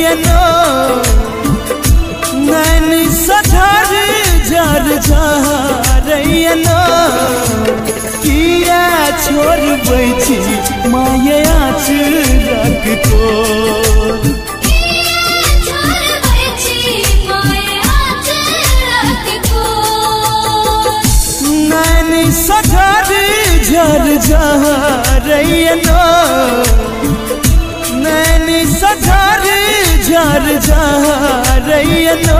रैयनो नैनी सधर झर रैयनो किया छोड़बै छी माया चुरक को नैनी सधर झर रैयनो नैनी सधर झर रैयनो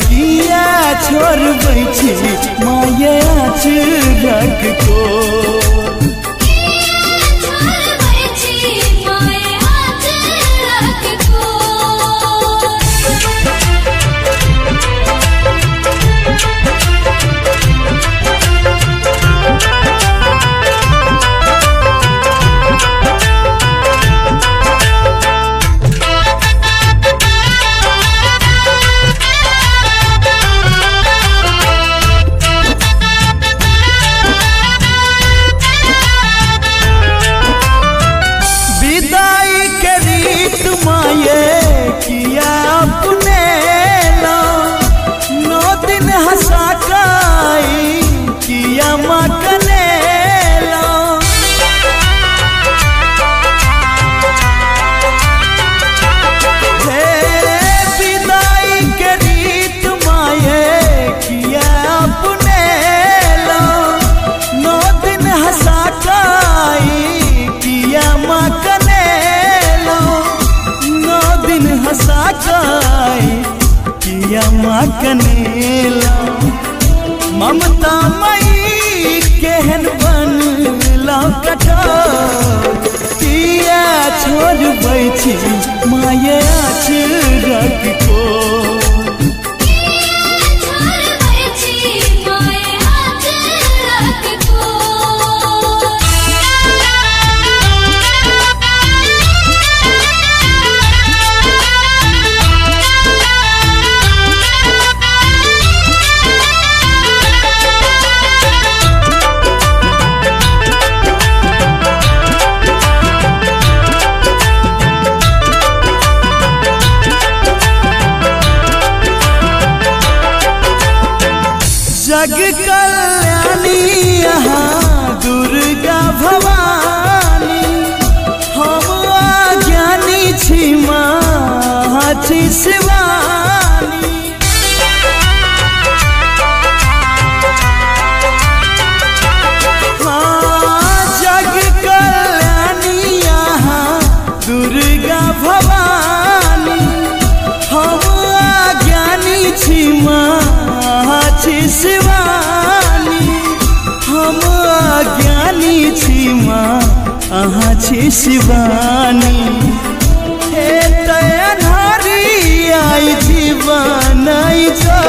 किया छोड़बै छी माया चुरक को किया अपने नो दिन हंसा काई किया मकने विदाई के रीत माये किया अपने नो दिन हंसा काई किया मकने हंसा काई किया मकनेला ममता मई केहन बनला कठोर किया छोड़बै छी माया चुरक को जग कल्याणी यहाँ दुर्गा भवानी हम अज्ञानी छी माँ छी शिवानी हाँ जग कल्याणी यहाँ दुर्गा भवानी हम अज्ञानी छी माँ छी शिवानी हम अज्ञानी छी माँ अहाँ छी शिवानी हे तैयारी आई जीवन जो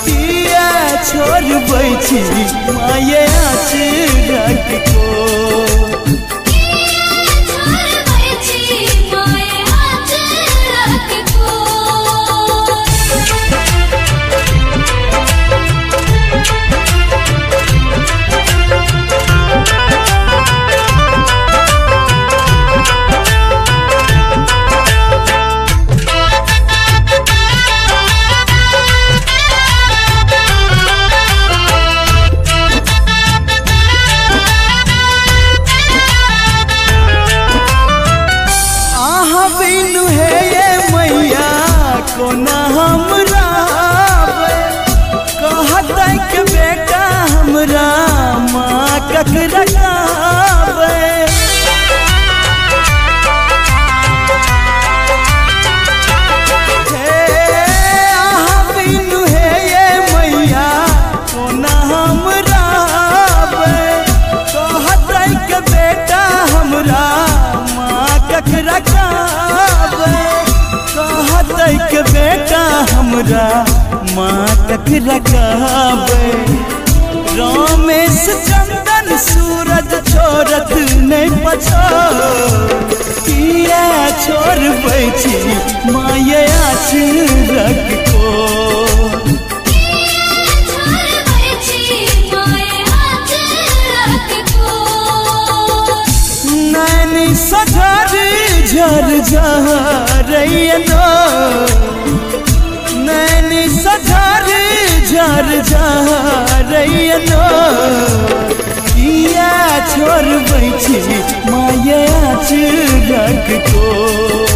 किया छोड़बै छी माया चुरक को कोना हमरा कहतै के बेटा हमरा माँ ककरा कहबै अहाँ बिनु हे ये मैया कोना हमरा कहतै के बेटा हमरा माँ ककरा कहबै कहतै के बेटा हमरा माँ ककरा कहबै रमेश चंदन सूरज छोड़त नहीं पछो किया छोड़बै छी माया चुरक को झर झरैनो नैनी सझर झर झरैनो किया छोड़ बैठी माया चुरक को।